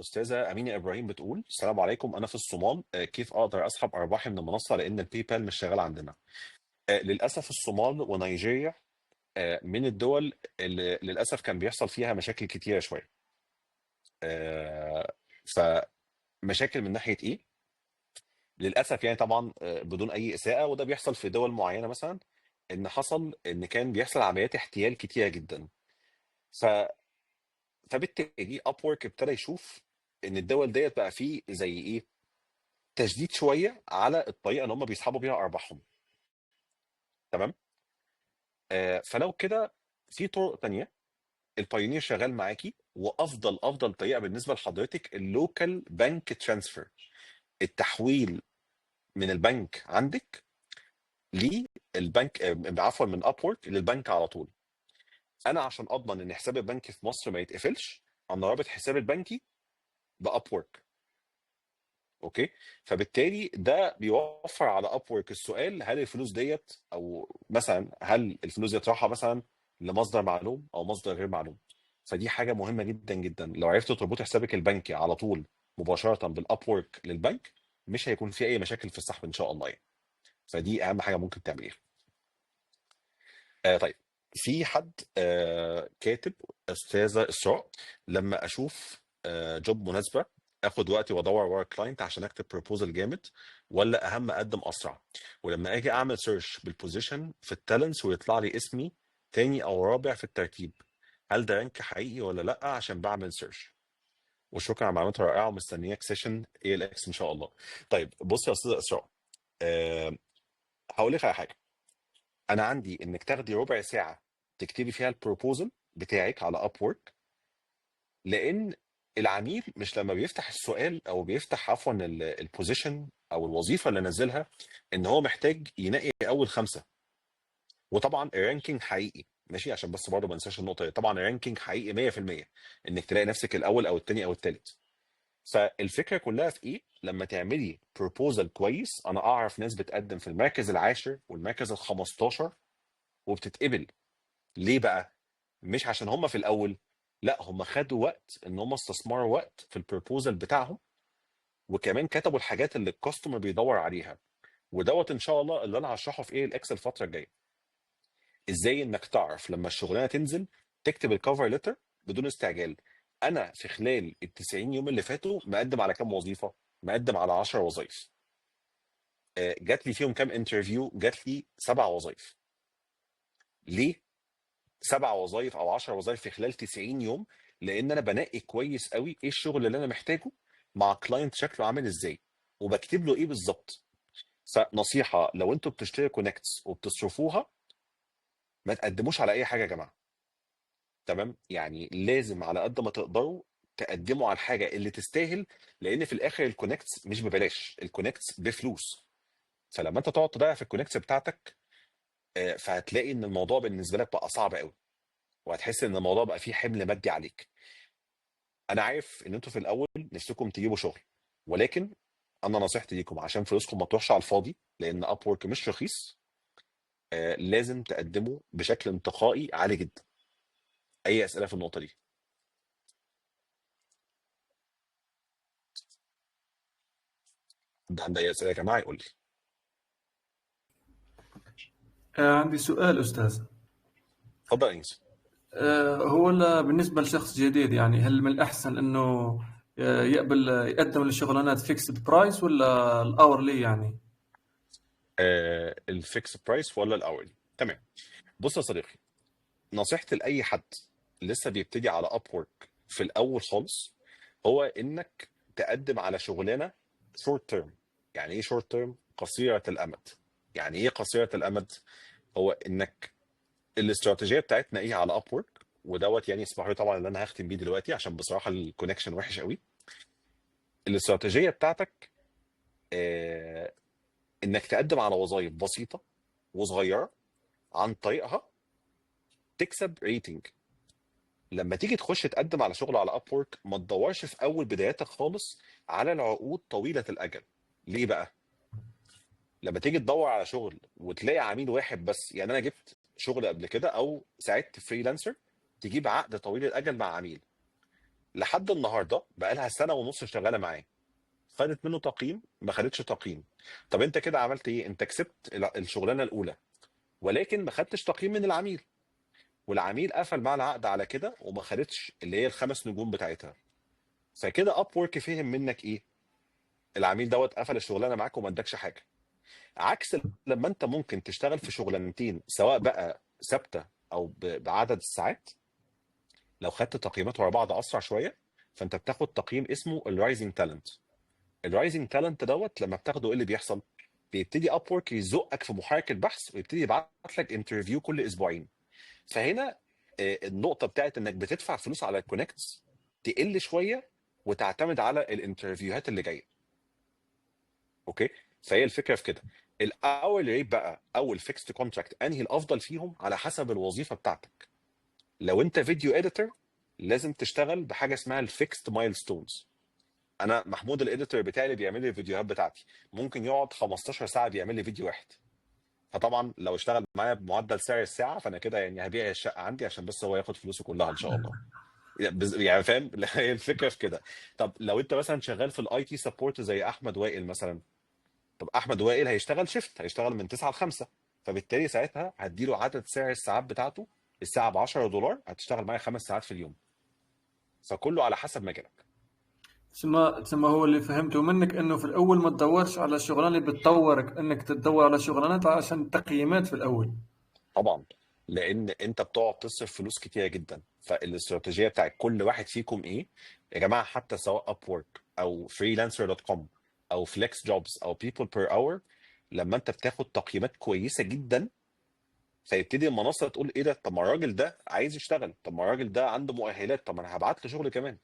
استاذه امينه ابراهيم بتقول: السلام عليكم، انا في الصومال، كيف اقدر اسحب ارباحي من المنصه لان الباي بال مش شغال عندنا؟ للاسف الصومال ونيجيريا من الدول اللي للاسف كان بيحصل فيها مشاكل كتيره شويه. آه، فمشاكل من ناحيه ايه؟ للاسف يعني طبعا بدون اي اساءه، وده بيحصل في دول معينه مثلا، ان حصل ان كان بيحصل عمليات احتيال كتيره جدا. ف فبالتالي اب وورك ابتدى يشوف ان الدول ديت بقى فيه زي ايه، تشديد شويه على الطريقه اللي هم بيسحبوا بيها ارباحهم. تمام. فلو كده في طرق تانية، البايونير شغال معاكي، وافضل طريقه بالنسبه لحضرتك اللوكال بانك ترانسفير، التحويل من البنك عندك للبنك، عفوا من اب وورك للبنك على طول. انا عشان اضمن ان حساب البنك في مصر ما يتقفلش، انا رابط حساب البنكي باب وورك. اوكي. فبالتالي ده بيوفر على اب وورك السؤال: هل الفلوس ديت، او مثلا هل الفلوس ديت رايحه مثلا لمصدر معلوم او مصدر غير معلوم؟ فدي حاجه مهمه جدا جدا. لو عرفت تربط حسابك البنكي على طول مباشره بالاب وورك للبنك، مش هيكون في اي مشاكل في السحب ان شاء الله يعني. فدي اهم حاجه ممكن تعمليها. طيب، في حد كاتب: استاذه اسراء، لما اشوف جوب مناسبه اخد وقتي وادور ورا كلاينت عشان اكتب بروبوزل جامد، ولا اهم اقدم اسرع؟ ولما اجي اعمل سيرش بالبوزيشن في التالنتس ويطلع لي اسمي تاني او رابع في الترتيب، هل ده رانك حقيقي ولا لا عشان بعمل سيرش؟ وشكرا على المعلومات الرائعه، ومستنياك سيشن اي ال اكس ان شاء الله. طيب بصي يا استاذه اسراء، أه هقول لك على حاجه. انا عندي انك تاخدي ربع ساعه تكتبي فيها البروبوزل بتاعك على اب وورك، لان العميل مش لما بيفتح السؤال او بيفتح عفوا البوزيشن او الوظيفه اللي نزلها ان هو محتاج ينقي اول خمسه. وطبعا الرانكينج حقيقي ماشي، عشان بس برضه ما انساش النقطه دي، طبعا الرانكينج حقيقي 100% انك تلاقي نفسك الاول او الثاني او الثالث. فالفكره كلها في ايه؟ لما تعملي بروبوزل كويس، انا اعرف ناس بتقدم في المركز العاشر والمركز ال 15 وبتتقبل. ليه بقى؟ مش عشان هم في الاول، لا، هم خدوا وقت ان هم استثمروا وقت في البروبوزل بتاعهم، وكمان كتبوا الحاجات اللي الكاستمر بيدور عليها. ودوت ان شاء الله اللي انا هشرحه في ايه الاكس الفتره الجايه. ازاي انك تعرف لما الشغلانه تنزل تكتب الكفر ليتر بدون استعجال. انا في خلال ال 90 يوم اللي فاتوا مقدم على كام وظيفه؟ مقدم على 10 وظائف. جات لي فيهم كام انترفيو؟ جات لي 7 وظائف. ليه 7 وظائف او 10 وظائف في خلال 90 يوم؟ لان انا بنقي كويس قوي ايه الشغل اللي انا محتاجه مع كلاينت شكله عامل ازاي، وبكتب له ايه بالظبط. فنصيحه: لو انتوا بتشتري كونكتس وبتصرفوها، ما تقدموش على اي حاجه يا جماعه. تمام؟ يعني لازم على قد ما تقدروا تقدموا على الحاجه اللي تستاهل، لان في الاخر الكونكتس مش ببلاش، الكونكتس بفلوس. فلما انت تقعد تضيع في الكونكتس بتاعتك، فهتلاقي ان الموضوع بالنسبه لك بقى صعب قوي، وهتحس ان الموضوع بقى فيه حمل مادي عليك. انا عارف ان انتوا في الاول نفسكم تجيبوا شغل، ولكن انا نصيحتي ليكم عشان فلوسكم ما تروحش على الفاضي، لان اب وورك مش رخيص، لازم تقدموا بشكل انتقائي عالي جدا. اي اسئله في النقطه دي؟ ده عنده اي اسئله يا جماعه يقول لي. عندي سؤال أستاذ. اتفضل يا انس. هو بالنسبة لشخص جديد، يعني هل من الأحسن إنه يقدم للشغلانات فيكسد برايس ولا الأورلي يعني؟ الفيكس برايس ولا الاورلي؟ تمام. بص يا صديقي، نصيحتي لاي حد لسه بيبتدي على اب وورك في الاول خالص، هو انك تقدم على شغلانه شورت تيرم. يعني ايه شورت تيرم؟ قصيره الامد. يعني ايه قصيره الامد؟ هو انك الاستراتيجيه بتاعتنا ايه على اب وورك، ودوت يعني اسمحوا لي طبعا ان انا هختم بيه دلوقتي عشان بصراحه الكونكشن وحش قوي. الاستراتيجيه بتاعتك آه انك تقدم على وظائف بسيطه وصغيره، عن طريقها تكسب ريتنج. لما تيجي تخش تقدم على شغل على اب وورك، ما تدورش في اول بداياتك خالص على العقود طويله الاجل. ليه بقى؟ لما تيجي تدور على شغل وتلاقي عميل واحد بس، يعني انا جبت شغل قبل كده او ساعدت فريلانسر تجيب عقد طويل الاجل مع عميل، لحد النهارده بقى لها سنه ونص شغاله معاه، خدت منه تقييم ما خدتش تقييم. طب انت كده عملت ايه؟ انت كسبت الشغلانه الاولى، ولكن ما خدتش تقييم من العميل، والعميل قفل مع العقد على كده وما خدتش اللي هي الخمس نجوم بتاعتها. فكده اب وورك فهم منك ايه؟ العميل دوت قفل الشغلانه معاك وما ادكش حاجه. عكس لما انت ممكن تشتغل في شغلانتين سواء بقى ثابته او بعدد الساعات، لو خدت تقييمات ورا بعض اسرع شويه، فانت بتاخد تقييم اسمه الرايزنج تالنت. الرايزنج تالنت دوت لما بتاخده ايه اللي بيحصل؟ بيبتدي اب وورك يزقك في محرك البحث ويبتدي يبعت لك انترفيو كل اسبوعين. فهنا النقطه بتاعت انك بتدفع فلوس على الكونكتس تقل شويه، وتعتمد على الانترفيوهات اللي جايه. اوكي؟ فهي الفكره في كده. الاول ريت بقى او الفيكست كونتراكت انهي الافضل فيهم على حسب الوظيفه بتاعتك. لو انت فيديو اديتور، لازم تشتغل بحاجه اسمها الفيكست مايلستونز. انا محمود الاديتور بتاعي اللي بيعمل لي الفيديوهات بتاعتي ممكن يقعد 15 ساعه بيعمل لي فيديو واحد. فطبعا لو اشتغل معايا بمعدل سعر الساعه، فانا كده يعني هبيع الشقه عندي عشان بس هو ياخد فلوسه كلها ان شاء الله. يعني فاهم؟ هي الفكره في كده. طب لو انت مثلا شغال في الاي تي سبورت زي احمد وائل مثلا، طب احمد وائل هيشتغل شيفت، هيشتغل من 9 ل 5، فبالتالي ساعتها هديله عدد سعر الساعات بتاعته، الساعه ب $10 هتشتغل معايا 5 ساعات في اليوم. فكله على حسب مجالك. تسمى هو اللي فهمته منك انه في الاول ما تدورش على الشغلانه اللي بتطورك، انك تدور على شغلانات عشان التقييمات في الاول. طبعا، لان انت بتقعد تصرف فلوس كتيره جدا، فالاستراتيجيه بتاعت كل واحد فيكم ايه يا جماعه؟ حتى سواء اب وورك او فريلانسر دوت كوم او فليكس جوبز او بيبل بير اور، لما انت بتاخد تقييمات كويسه جدا، فيبتدي المنصه تقول ايه ده، طب ما الراجل ده عايز يشتغل، طب ما الراجل ده عنده مؤهلات، طب ما انا هبعت له شغل كمان.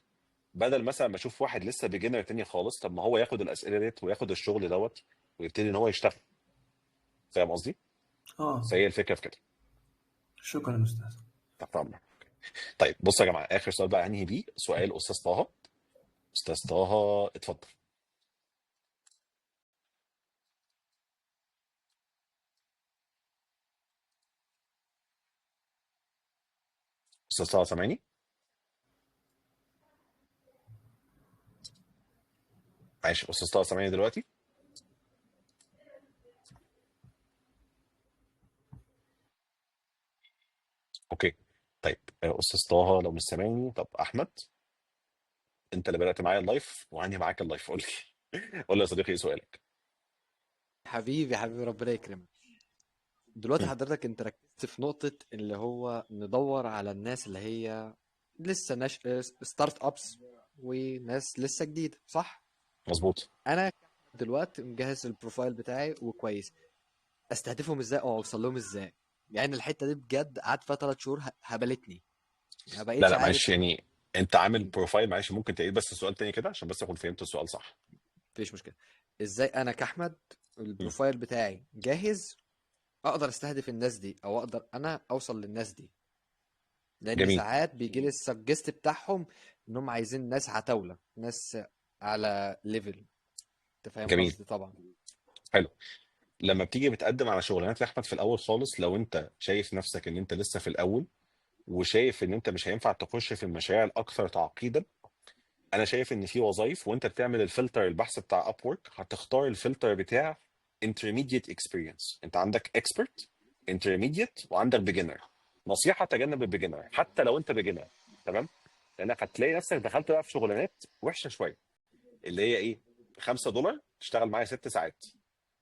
بدل مثلا ما اشوف واحد لسه بيجنر تاني خالص، طب ما هو ياخد الاسئله ديت وياخد الشغل دوت ويبتدي ان هو يشتغل. فاهم قصدي؟ اه، فهي الفكره في كده. شكرا استاذ. تحت امرك. طيب بص يا جماعه، اخر سؤال بقى هنهي بيه، سؤال استاذ طه. استاذ طه اتفضل. استاذ طه سامعني؟ ماشي، استاذ طه سامعني دلوقتي؟ اوكي. طيب استاذ طه لو مش سامعني، طب احمد انت اللي بدات معايا اللايف وهنهي معاك اللايف، قول لي قول لي يا صديقي ايه سؤالك؟ حبيبي حبيبي، ربنا يكرمك. دلوقتي مم. حضرتك انت ركزت في نقطة اللي هو ندور على الناس اللي هي لسه ستارت ابس وناس لسه جديدة، صح؟ مظبوط. انا دلوقتي مجهز البروفايل بتاعي وكويس، استهدفهم ازاي او اوصل لهم ازاي؟ يعني الحتة دي بجد قعدت فيها 3 شهور هبلتني، ما لا بقيتش لا عارف. معلش، يعني انت عامل بروفايل، معلش ممكن تعيد بس السؤال تاني كده عشان بس اكون فهمت السؤال صح؟ مفيش مشكلة. ازاي انا كاحمد مم. البروفايل بتاعي جاهز اقدر استهدف الناس دي او اقدر انا اوصل للناس دي؟ لان جميل. ساعات بيجي لي السجست بتاعهم انهم عايزين ناس عتاولة، ناس على ليفل. انت فاهم جميل. قصدي طبعا. حلو. لما بتيجي بتقدم على شغلانات يا احمد في الاول خالص، لو انت شايف نفسك ان انت لسه في الاول وشايف ان انت مش هينفع تخش في المشاريع الاكثر تعقيدا، انا شايف ان في وظائف وانت بتعمل الفلتر البحث بتاع اب وورك هتختار الفلتر بتاع intermediate experience. انت عندك expert intermediate وعندك beginner. نصيحه تجنب البيجنر حتى لو انت beginner، تمام؟ لانك هتلاقي نفسك دخلت بقى في شغلانات وحشه شويه، اللي هي ايه، $5 تشتغل معايا 6 ساعات،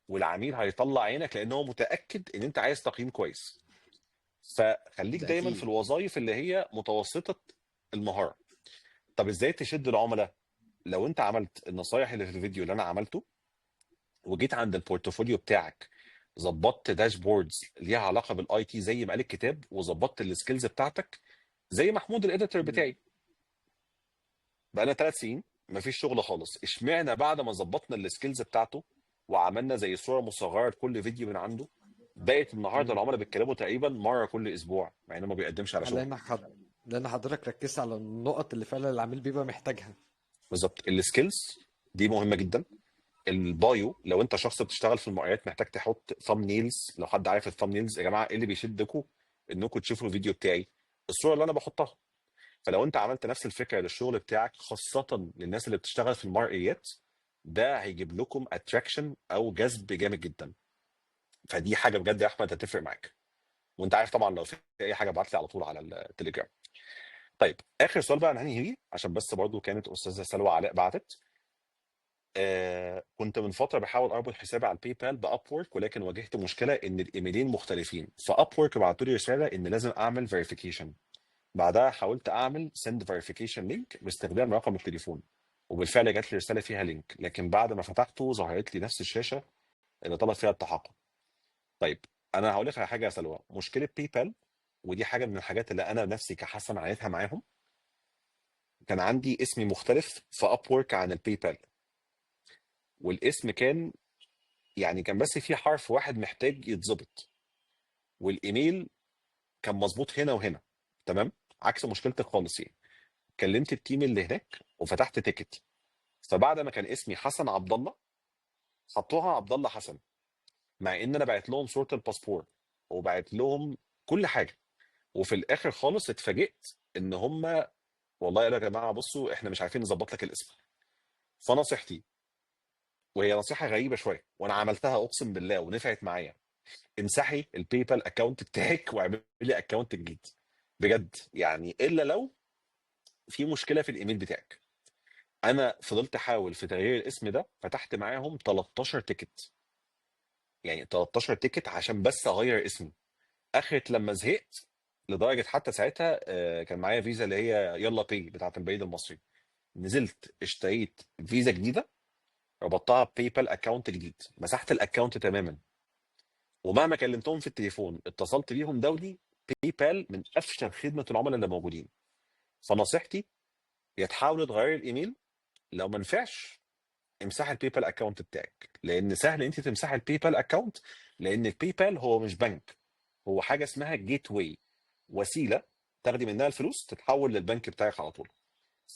والعميل هيطلع عينك لان هو متاكد ان انت عايز تقييم كويس. فخليك ده دايما في اكيد. الوظائف اللي هي متوسطه المهاره. طب ازاي تشد العملاء؟ لو انت عملت النصايح اللي في الفيديو اللي انا عملته، وجيت عند البورتفوليو بتاعك ظبطت داشبوردز ليها علاقه بالاي تي زي ما قال الكتاب، وظبطت السكيلز بتاعتك زي محمود الاديتور مم. بتاعي، بقالنا 3 سنين مفيش شغل خالص. اشمعنى بعد ما ظبطنا السكيلز بتاعته وعملنا زي صوره مصغره لكل فيديو من عنده، بقت النهارده مم. العملاء بيتكلموا تقريبا مره كل اسبوع مع انه ما بيقدمش على شغل؟ لان حضرتك ركزت على النقط اللي فعلا العميل بيبقى محتاجها. بالظبط، السكيلز دي مهمه جدا. البايو، لو انت شخص بتشتغل في المقاولات محتاج تحط ثامب نيلز. لو حد عارف الثامب نيلز يا جماعه، ايه اللي بيشدكم انكم تشوفوا الفيديو بتاعي؟ الصوره اللي انا بحطها. فلو انت عملت نفس الفكره للشغل بتاعك خاصه للناس اللي بتشتغل في المرئيات، ده هيجيب لكم اتراكشن او جذب جامد جدا. فدي حاجه بجد يا احمد هتفرق معاك. وانت عارف طبعا لو في اي حاجه ابعت لي على طول على التليجرام. طيب اخر سؤال بقى هنهي بيه، عشان بس برضو كانت استاذه سلوى علاء بعتت. كنت من فتره بحاول اربط حسابي على الباي بال باب وورك، ولكن واجهت مشكله ان الايميلين مختلفين. فاب وورك بعتوا لي رساله ان لازم اعمل فيريفيكيشن. بعدها حاولت اعمل سند فيريفيكيشن لينك باستخدام رقم التليفون، وبالفعل جات لي رساله فيها لينك، لكن بعد ما فتحته ظهرت لي نفس الشاشه اللي طلب فيها التحقق. طيب انا هقول لك على حاجه يا سلوى، مشكله باي بال، ودي حاجه من الحاجات اللي انا نفسي كحسن عانيتها معاهم. كان عندي اسمي مختلف في اب وورك عن الباي بال، والاسم كان يعني كان بس في حرف واحد محتاج يتظبط، والايميل كان مظبوط هنا وهنا، تمام، عكس مشكلتك خالص يعني. كلمت التيم اللي هناك وفتحت تيكت، فبعد ما كان اسمي حسن عبد الله حطوها عبد الله حسن، مع ان انا بعت لهم صوره الباسبور وبعت لهم كل حاجه. وفي الاخر خالص اتفاجئت ان هم والله قالوا يا جماعه بصوا احنا مش عارفين نظبط لك الاسم. فنصيحتي، وهي نصيحه غريبه شويه وانا عملتها اقسم بالله ونفعت معايا، امسحي الباي بال اكونت بتاعك واعملي اكونت جديد بجد يعني، الا لو في مشكله في الايميل بتاعك. انا فضلت احاول في تغيير الاسم ده، فتحت معاهم 13 تيكت، يعني 13 تيكت عشان بس اغير اسمي. اخرت لما زهقت، لدرجه حتى ساعتها كان معايا فيزا اللي هي يلا باي بتاعت البريد المصري، نزلت اشتريت فيزا جديده، ربطتها بباي بال اكونت جديد، مسحت الاكونت تماما. ومهما كلمتهم في التليفون اتصلت بيهم دولي، باي بال من افشل خدمه العملاء اللي موجودين. فنصيحتي، يا تحاولوا تغيروا الايميل، لو ما نفعش امسحي الباي بال اكونت بتاعك، لان سهل انت تمسحي الباي بال اكونت، لان الباي بال هو مش بنك، هو حاجه اسمها جيت واي، وسيله تاخدي منها الفلوس تتحول للبنك بتاعك على طول.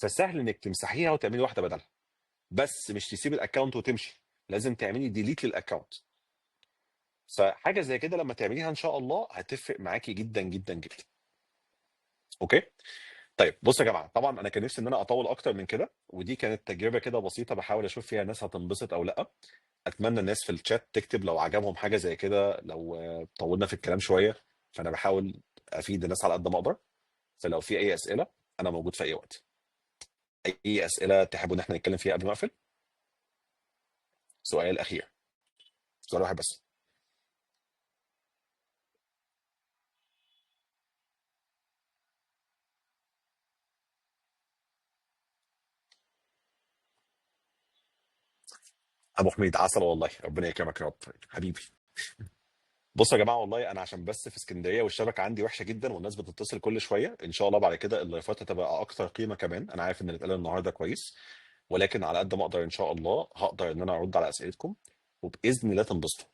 فسهل انك تمسحيها وتعملي واحده بدلها، بس مش تسيب الاكونت وتمشي، لازم تعملي ديليت للاكونت. فحاجه زي كده لما تعمليها ان شاء الله هتفرق معاكي جدا جدا جدا. اوكي. طيب بصوا يا جماعه، طبعا انا كان نفسي ان انا اطول اكتر من كده، ودي كانت تجربه كده بسيطه بحاول اشوف فيها الناس هتنبسط او لا. اتمنى الناس في الشات تكتب لو عجبهم حاجه زي كده، لو طولنا في الكلام شويه، فانا بحاول افيد الناس على قد ما اقدر. فلو في اي اسئله انا موجود في اي وقت. اي اسئله تحبوا ان احنا نتكلم فيها قبل ما اقفل؟ سؤال اخير، سؤال واحد بس. ابو حميد عسل والله، ربنا يكرمك يا رب حبيبي. بصوا يا جماعه، والله انا عشان بس في اسكندريه والشبكه عندي وحشه جدا والناس بتتصل كل شويه، ان شاء الله بعد كده اللايفات هتبقى اكتر قيمه كمان. انا عارف ان اللي اتقال النهارده كويس، ولكن على قد ما اقدر ان شاء الله هقدر ان انا ارد على اسئلتكم، وباذن الله تنبسطوا.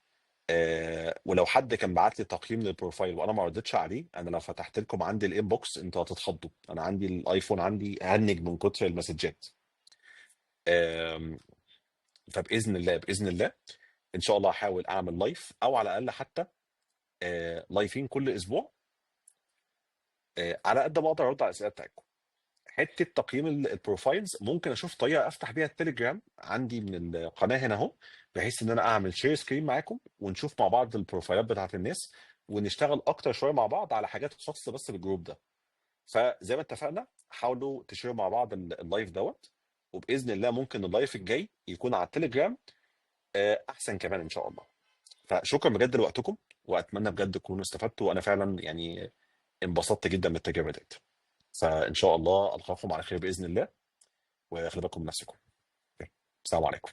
ولو حد كان بعت لي تقييم للبروفايل وانا ما ردتش عليه، انا لو فتحت لكم عندي الانبوكس انتوا هتتخضوا. انا عندي الايفون عندي هنج من كتر المسجات. آم، فباذن الله باذن الله ان شاء الله هحاول اعمل لايف، او على الاقل حتى لايفين كل اسبوع، على قد ما اقدر ارد على الاسئله بتاعتكم. حته تقييم البروفايلز ممكن اشوف طريقه افتح بيها التليجرام عندي من القناه هنا اهو، بحيث ان انا اعمل شير سكرين معاكم ونشوف مع بعض البروفايلات بتاعت الناس، ونشتغل اكتر شويه مع بعض على حاجات خاصه بس بالجروب ده. فزي ما اتفقنا، حاولوا تشيروا مع بعض اللايف دوت، وباذن الله ممكن اللايف الجاي يكون على التليجرام احسن كمان ان شاء الله. فشكرا بجد لوقتكم، واتمنى بجد تكونوا استفدتوا، وانا فعلا يعني انبسطت جدا من التجربه ديت. فان شاء الله القاكم على خير باذن الله، وخلي بالكم من نفسكم. السلام عليكم.